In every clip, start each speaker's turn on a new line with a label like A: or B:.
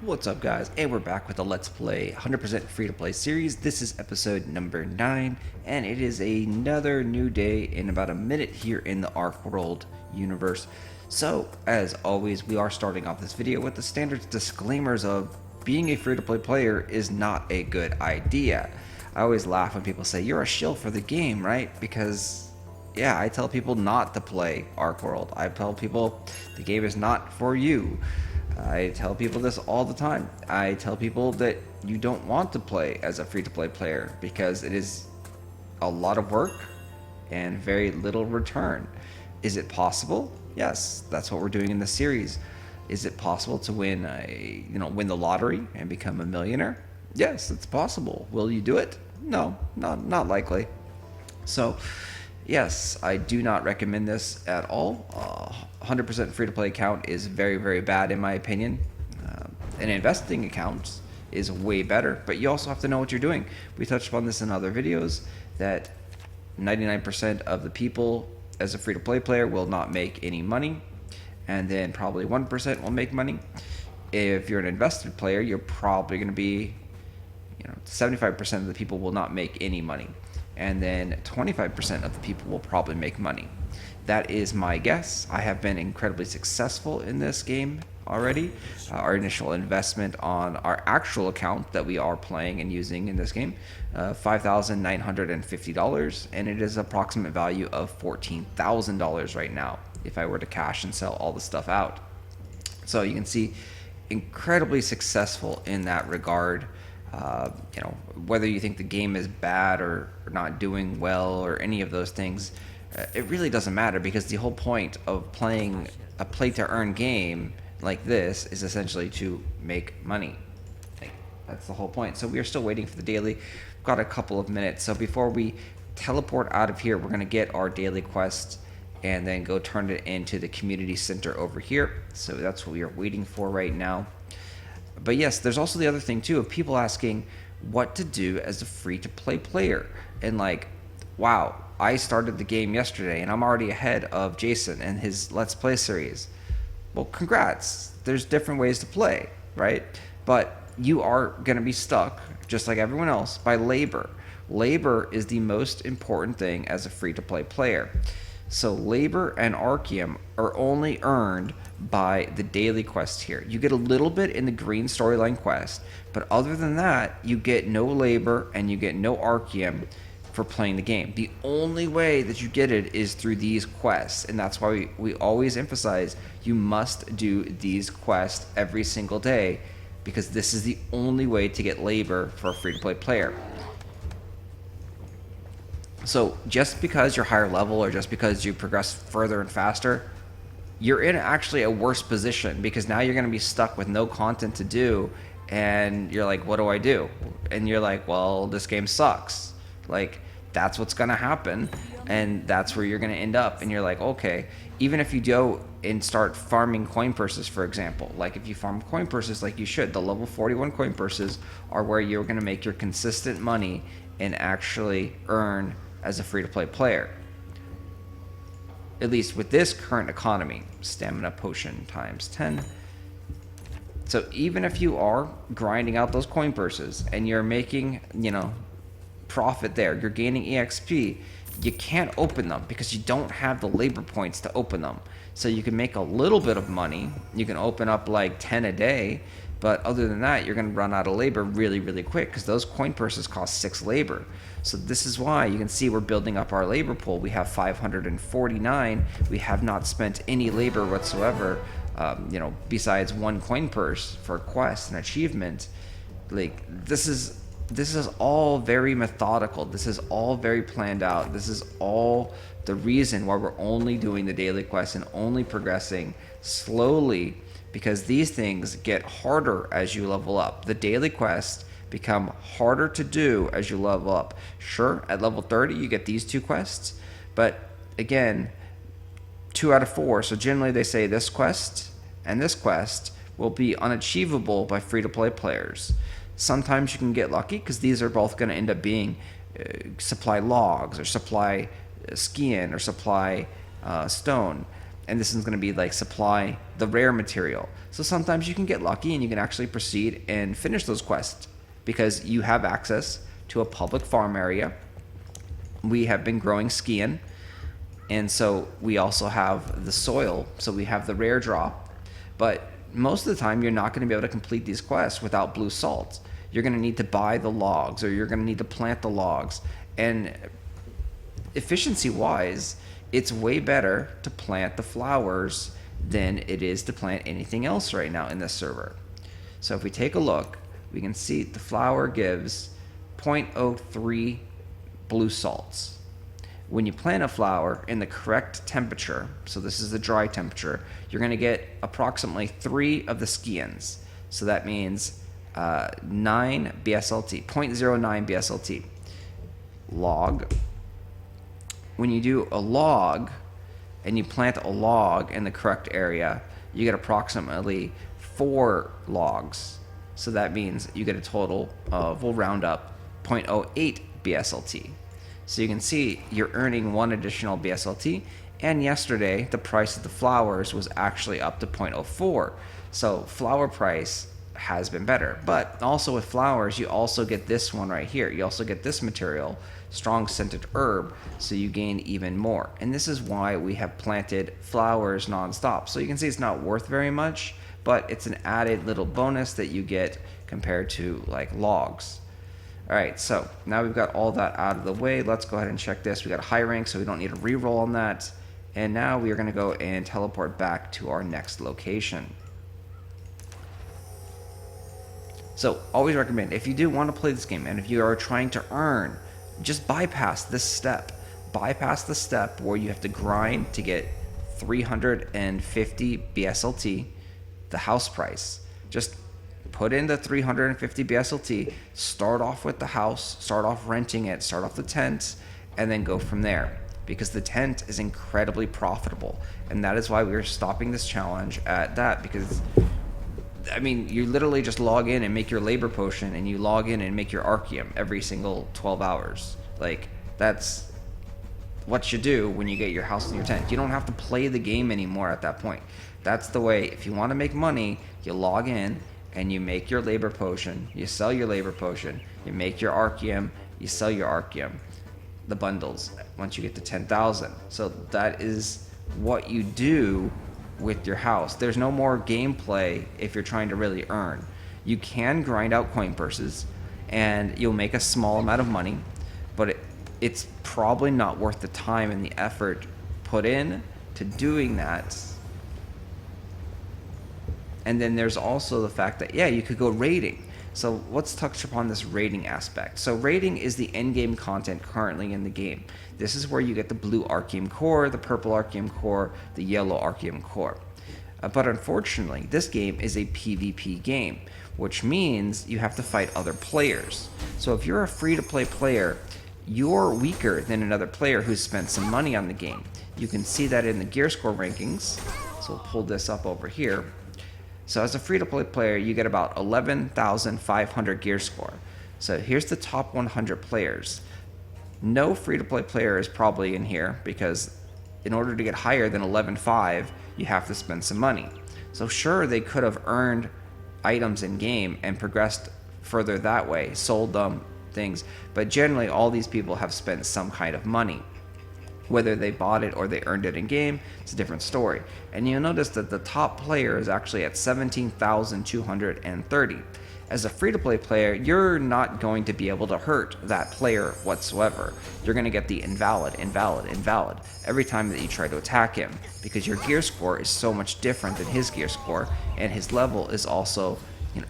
A: What's up, guys? And we're back with the Let's Play 100% free to play series. This is episode number 9, and it is another new day in about a minute here in the Archeworld universe. So, as always, we are starting off this video with the standard disclaimers of being a free to play player is not a good idea. I always laugh when people say, "You're a shill for the game," right? Because yeah, I tell people not to play Archeworld. I tell people the game is not for you. I tell people this all the time. I tell people that you don't want to play as a free-to-play player because it is a lot of work and very little return. Is it possible? Yes, that's what we're doing in this series. Is it possible to win win the lottery and become a millionaire? Yes, it's possible. Will you do it? No, not likely. So, yes, I do not recommend this at all. 100% free-to-play account is very, very bad in my opinion. An investing account is way better, but you also have to know what you're doing. We touched upon this in other videos, that 99% of the people as a free-to-play player will not make any money, and then probably 1% will make money. If you're an invested player, you're probably going to be, 75% of the people will not make any money, and then 25% of the people will probably make money. That is my guess. I have been incredibly successful in this game already. Our initial investment on our actual account that we are playing and using in this game, $5,950, and it is approximate value of $14,000 right now if I were to cash and sell all the stuff out. So you can see incredibly successful in that regard. Whether you think the game is bad or not doing well or any of those things, it really doesn't matter, because the whole point of playing a play to earn game like this is essentially to make money. That's the whole point. So we are still waiting for the daily. We've got a couple of minutes. So before we teleport out of here, we're going to get our daily quest and then go turn it into the community center over here. So that's what we are waiting for right now. But yes, there's also the other thing too of people asking what to do as a free-to-play player. And like, wow, I started the game yesterday and I'm already ahead of Jason and his Let's Play series. Well, congrats. There's different ways to play, right? But you are going to be stuck, just like everyone else, by labor. Labor is the most important thing as a free-to-play player. So labor and Archeum are only earned by the daily quest here. You get a little bit in the green storyline quest, but other than that, you get no labor and you get no Archeum for playing the game. The only way that you get it is through these quests, and that's why we always emphasize you must do these quests every single day, because this is the only way to get labor for a free-to-play player. So just because you're higher level or just because you progress further and faster, you're in actually a worse position, because now you're going to be stuck with no content to do, and you're like, what do I do? And you're like, well, this game sucks. Like, that's what's going to happen, and that's where you're going to end up. And you're like, okay, even if you go and start farming coin purses, for example, like if you farm coin purses like you should, the level 41 coin purses are where you're going to make your consistent money and actually earn as a free-to-play player. At least with this current economy. Stamina potion times 10. So even if you are grinding out those coin purses and you're making, profit there, you're gaining EXP, you can't open them because you don't have the labor points to open them. So you can make a little bit of money. You can open up like 10 a day, but other than that, you're going to run out of labor really, really quick, because those coin purses cost 6 labor. So this is why you can see we're building up our labor pool. We have 549. We have not spent any labor whatsoever, besides 1 coin purse for a quest and achievement. Like, this is all very methodical. This is all very planned out. This is all the reason why we're only doing the daily quest and only progressing slowly, because these things get harder as you level up. The daily quests become harder to do as you level up. Sure, at level 30 you get these 2 quests, but again, 2 out of 4. So generally they say this quest and this quest will be unachievable by free-to-play players. Sometimes you can get lucky, because these are both going to end up being supply logs or supply skin or supply stone. and this is going to be like supply the rare material. So sometimes you can get lucky and you can actually proceed and finish those quests because you have access to a public farm area. We have been growing skiing, and so we also have the soil, so we have the rare drop. But most of the time you're not going to be able to complete these quests without blue salt. You're going to need to buy the logs, or you're going to need to plant the logs. And efficiency wise, it's way better to plant the flowers than it is to plant anything else right now in this server. So if we take a look, we can see the flower gives 0.03 blue salts. When you plant a flower in the correct temperature, so this is the dry temperature, you're going to get approximately 3 of the skians. So that means 9 BSLT, 0.09 BSLT. Log. When you do a log and you plant a log in the correct area, you get approximately 4 logs. So that means you get a total of, we'll round up, 0.08 BSLT. So you can see you're earning 1 additional BSLT, and yesterday the price of the flowers was actually up to 0.04. So flower price has been better. But also with flowers, you also get this one right here. You also get this material, strong scented herb, so you gain even more. And this is why we have planted flowers nonstop. So you can see it's not worth very much, but it's an added little bonus that you get compared to like logs. All right, so now we've got all that out of the way. Let's go ahead and check this. We got a high rank, so we don't need a reroll on that. And now we are going to go and teleport back to our next location. So always recommend, if you do want to play this game and if you are trying to earn, just bypass this step. Bypass the step where you have to grind to get 350 BSLT, the house price. Just put in the 350 BSLT, start off with the house, start off renting it, start off the tent, and then go from there. Because the tent is incredibly profitable. And that is why we are stopping this challenge at that, because I mean, you literally just log in and make your labor potion, and you log in and make your Archeum every single 12 hours. Like, that's what you do when you get your house and your tent. You don't have to play the game anymore at that point. That's the way. If you want to make money, you log in and you make your labor potion, you sell your labor potion, you make your Archeum, you sell your Archeum, the bundles, once you get to 10,000. So that is what you do with your house. There's no more gameplay if you're trying to really earn. You can grind out coin purses and you'll make a small amount of money, but it's probably not worth the time and the effort put in to doing that. And then there's also the fact that, yeah, you could go raiding. So let's touch upon this raiding aspect. So raiding is the endgame content currently in the game. This is where you get the blue Archeum core, the purple Archeum core, the yellow Archeum core. But unfortunately, this game is a PvP game, which means you have to fight other players. So if you're a free-to-play player, you're weaker than another player who's spent some money on the game. You can see that in the gear score rankings. So we'll pull this up over here. So as a free-to-play player, you get about 11,500 gear score. So here's the top 100 players. No free-to-play player is probably in here because in order to get higher than 11.5, you have to spend some money. So sure, they could have earned items in game and progressed further that way, sold them things, but generally all these people have spent some kind of money. Whether they bought it or they earned it in game, it's a different story. And you'll notice that the top player is actually at 17,230. As a free-to-play player, you're not going to be able to hurt that player whatsoever. You're going to get the invalid every time that you try to attack him, because your gear score is so much different than his gear score, and his level is also,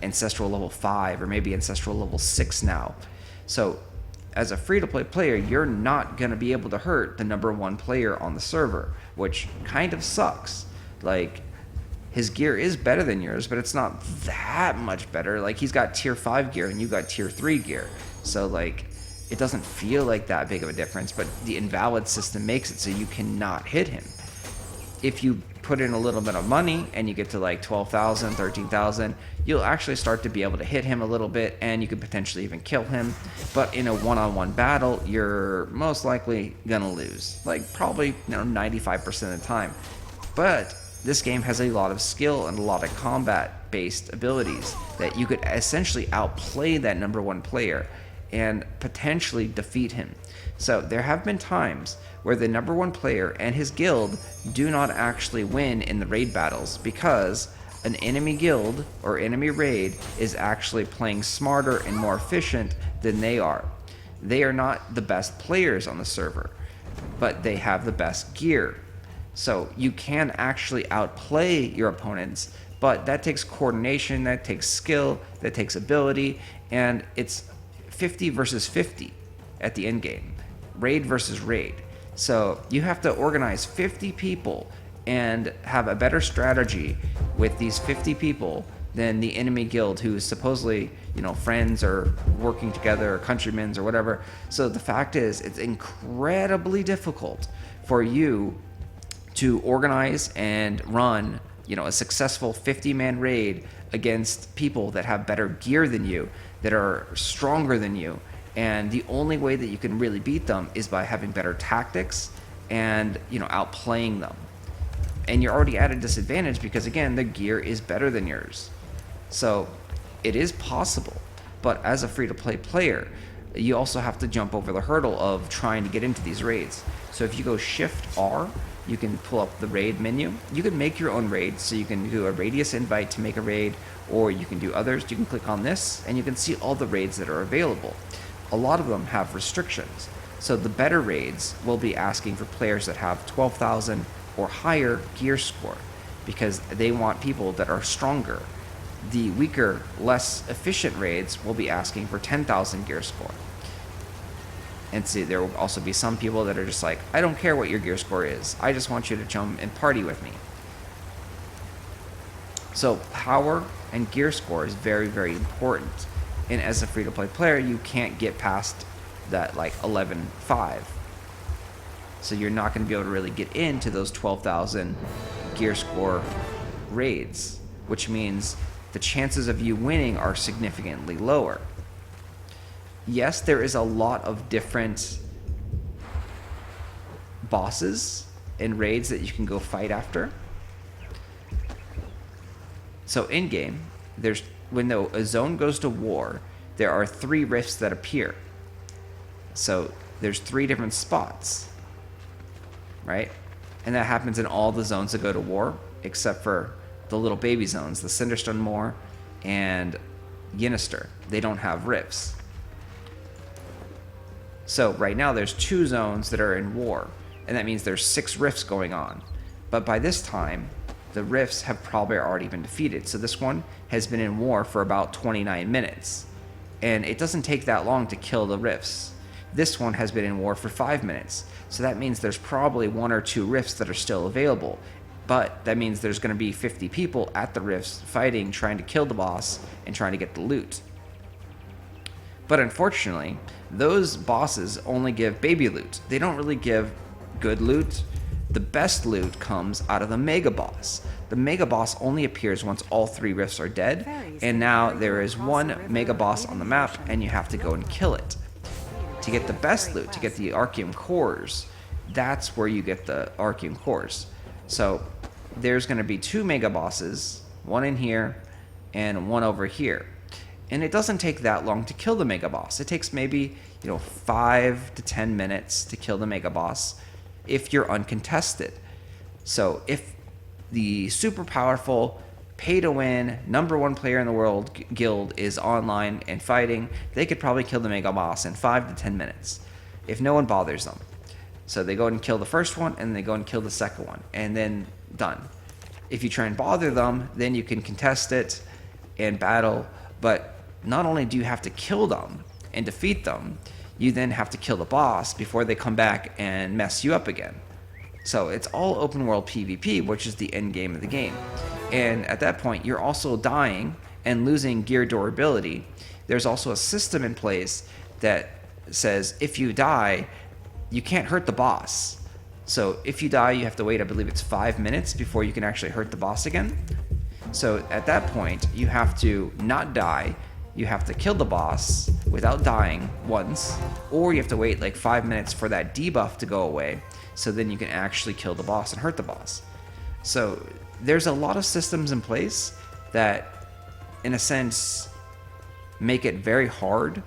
A: ancestral level 5 or maybe ancestral level 6 now. So as a free-to-play player, you're not going to be able to hurt the number 1 player on the server, which kind of sucks. Like, his gear is better than yours, but it's not that much better. Like, he's got tier 5 gear and you got tier 3 gear. So, like, it doesn't feel like that big of a difference, but the invalid system makes it so you cannot hit him. If you put in a little bit of money and you get to like 12,000, 13,000, you'll actually start to be able to hit him a little bit and you could potentially even kill him. But in a one-on-one battle, you're most likely gonna lose. Like probably 95% of the time. But this game has a lot of skill and a lot of combat based abilities that you could essentially outplay that number one player and potentially defeat him. So there have been times where the number one player and his guild do not actually win in the raid battles because an enemy guild or enemy raid is actually playing smarter and more efficient than they are. They are not the best players on the server, but they have the best gear. So you can actually outplay your opponents, but that takes coordination, that takes skill, that takes ability, and it's 50 versus 50 at the end game. Raid versus raid. So you have to organize 50 people and have a better strategy with these 50 people than the enemy guild who is supposedly, friends or working together or countrymen or whatever. So the fact is, it's incredibly difficult for you to organize and run, a successful 50-man raid against people that have better gear than you, that are stronger than you. And the only way that you can really beat them is by having better tactics and, outplaying them. And you're already at a disadvantage because, again, the gear is better than yours. So it is possible. But as a free-to-play player, you also have to jump over the hurdle of trying to get into these raids. So if you go Shift R, you can pull up the raid menu. You can make your own raid, so you can do a radius invite to make a raid, or you can do others. You can click on this, and you can see all the raids that are available. A lot of them have restrictions. So the better raids will be asking for players that have 12,000 or higher gear score, because they want people that are stronger. The weaker, less efficient raids will be asking for 10,000 gear score. And see, there will also be some people that are just like, I don't care what your gear score is, I just want you to jump and party with me. So power and gear score is very, very important. And as a free-to-play player, you can't get past that 11.5. So you're not going to be able to really get into those 12,000 gear score raids, which means the chances of you winning are significantly lower. Yes, there is a lot of different bosses and raids that you can go fight after. So in game, when a zone goes to war, there are 3 rifts that appear. So there's 3 different spots, right? And that happens in all the zones that go to war, except for the little baby zones, the Cinderstone Moor and Yinister. They don't have rifts. So right now there's 2 zones that are in war, and that means there's 6 rifts going on. But by this time, the rifts have probably already been defeated. So this one has been in war for about 29 minutes. And it doesn't take that long to kill the rifts. This one has been in war for 5 minutes. So that means there's probably 1 or 2 rifts that are still available. But that means there's going to be 50 people at the rifts fighting, trying to kill the boss and trying to get the loot. But unfortunately, those bosses only give baby loot. They don't really give good loot. The best loot comes out of the mega boss. The mega boss only appears once all 3 rifts are dead, and now there is 1 mega boss on the map, and you have to go and kill it. To get the best loot, to get the Archeum cores, that's where you get the Archeum cores. So there's going to be 2 mega bosses, 1 in here and 1 over here. And it doesn't take that long to kill the mega boss. It takes maybe 5 to 10 minutes to kill the mega boss if you're uncontested. So if the super powerful, pay-to-win, number 1 player in the world guild is online and fighting, they could probably kill the mega boss in 5 to 10 minutes if no one bothers them. So they go and kill the first one, and they go and kill the second one, and then done. If you try and bother them, then you can contest it and battle, but not only do you have to kill them and defeat them, you then have to kill the boss before they come back and mess you up again. So it's all open world PvP, which is the end game of the game. And at that point, you're also dying and losing gear durability. There's also a system in place that says if you die, you can't hurt the boss. So if you die, you have to wait, I believe it's 5 minutes before you can actually hurt the boss again. So at that point, you have to not die. You have to kill the boss without dying once, or you have to wait 5 minutes for that debuff to go away, so then you can actually kill the boss and hurt the boss. So there's a lot of systems in place that, in a sense, make it very hard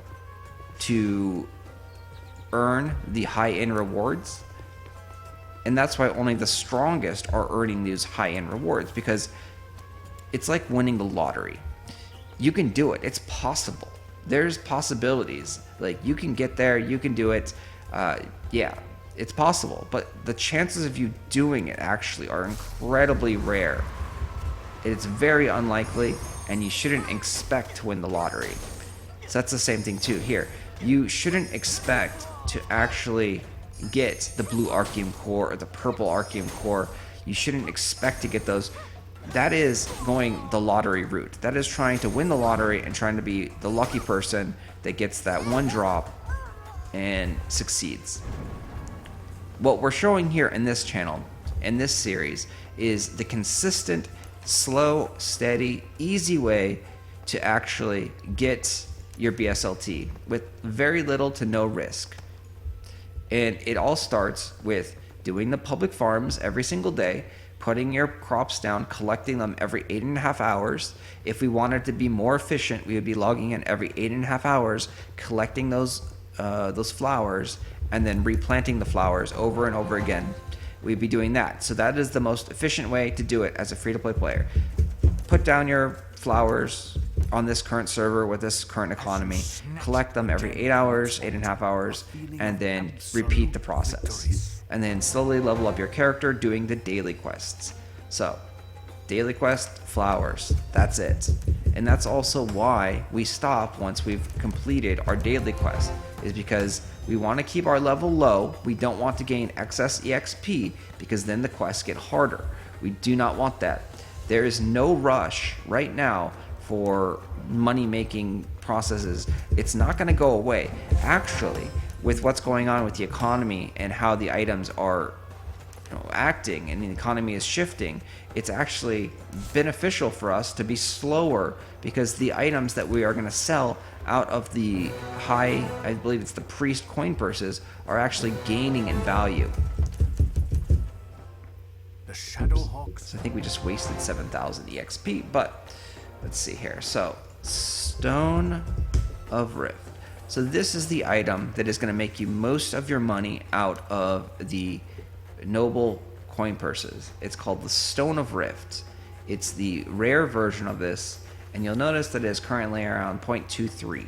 A: to earn the high-end rewards. And that's why only the strongest are earning these high-end rewards, because it's like winning the lottery. You can do it. It's possible. There's possibilities. Like, you can get there. You can do it. Yeah, it's possible. But the chances of you doing it actually are incredibly rare. It's very unlikely, and you shouldn't expect to win the lottery. So that's the same thing too here. You shouldn't expect to actually get the blue Archeum core or the purple Archeum core. You shouldn't expect to get those. That is going the lottery route. That is trying to win the lottery and trying to be the lucky person that gets that one drop and succeeds. What we're showing here in this channel, in this series, is the consistent, slow, steady, easy way to actually get your BSLT with very little to no risk. And it all starts with doing the public farms every single day, putting your crops down, collecting them every 8.5 hours. If we wanted to be more efficient, we would be logging in every 8.5 hours, collecting those flowers, and then replanting the flowers over and over again. We'd be doing that. So that is the most efficient way to do it as a free-to-play player. Put down your flowers on this current server with this current economy, collect them every 8 hours, 8.5 hours, and then repeat the process. And then slowly level up your character doing the daily quests. So, daily quest, flowers, that's it. And that's also why we stop once we've completed our daily quest, is because we want to keep our level low. We don't want to gain excess EXP, because then the quests get harder. We do not want that. There is no rush right now for money-making processes. It's not going to go away. Actually, with what's going on with the economy and how the items are acting and the economy is shifting, it's actually beneficial for us to be slower, because the items that we are going to sell out of the high, I believe it's the priest coin purses, are actually gaining in value.
B: The Shadowhawks.
A: So I think we just wasted 7,000 EXP, but let's see here. So, Stone of Rift. So this is the item that is going to make you most of your money out of the noble coin purses. It's called the Stone of Rift. It's the rare version of this, and you'll notice that it is currently around 0.23.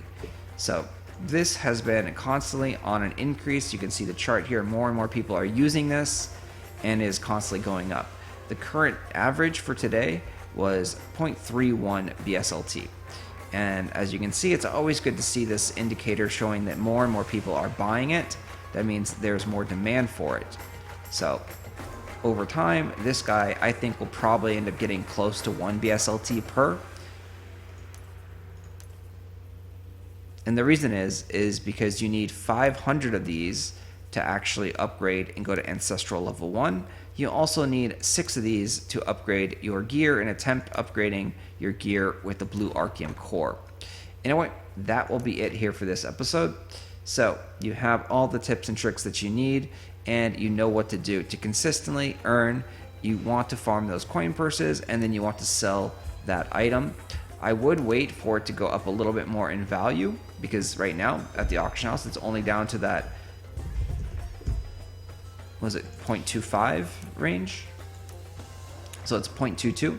A: So this has been constantly on an increase. You can see the chart here. More and more people are using this, and is constantly going up. The current average for today was 0.31 BSLT. And as you can see, it's always good to see this indicator showing that more and more people are buying it. That means there's more demand for it. So over time, this guy, I think, will probably end up getting close to 1 BSLT per. And the reason is because you need 500 of these to actually upgrade and go to Ancestral Level 1. You also need 6 of these to upgrade your gear and attempt upgrading your gear with the blue Archeum core. You know what? That will be it here for this episode. So you have all the tips and tricks that you need, and you know what to do to consistently earn. You want to farm those coin purses, and then you want to sell that item. I would wait for it to go up a little bit more in value, because right now at the auction house it's only down to that, was it 0.25 range? So it's 0.22.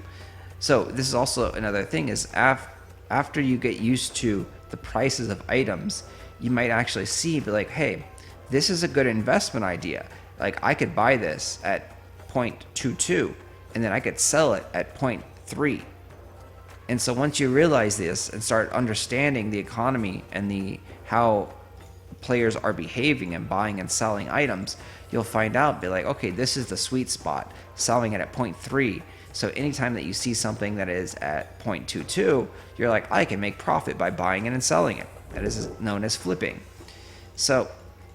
A: So this is also another thing, is after you get used to the prices of items, you might actually be like, hey, this is a good investment idea. Like, I could buy this at 0.22 and then I could sell it at 0.3. And so once you realize this and start understanding the economy and how players are behaving and buying and selling items, you'll find out, be like, okay, this is the sweet spot, selling it at 0.3. So anytime that you see something that is at 0.22, you're like, I can make profit by buying it and selling it. That is known as flipping. So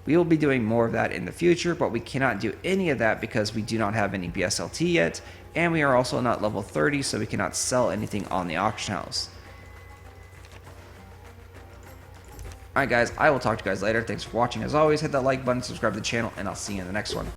A: we will be doing more of that in the future, but we cannot do any of that because we do not have any BSLT yet, and we are also not level 30, so we cannot sell anything on the auction house. Alright guys, I will talk to you guys later. Thanks for watching. As always, hit that like button, subscribe to the channel, and I'll see you in the next one.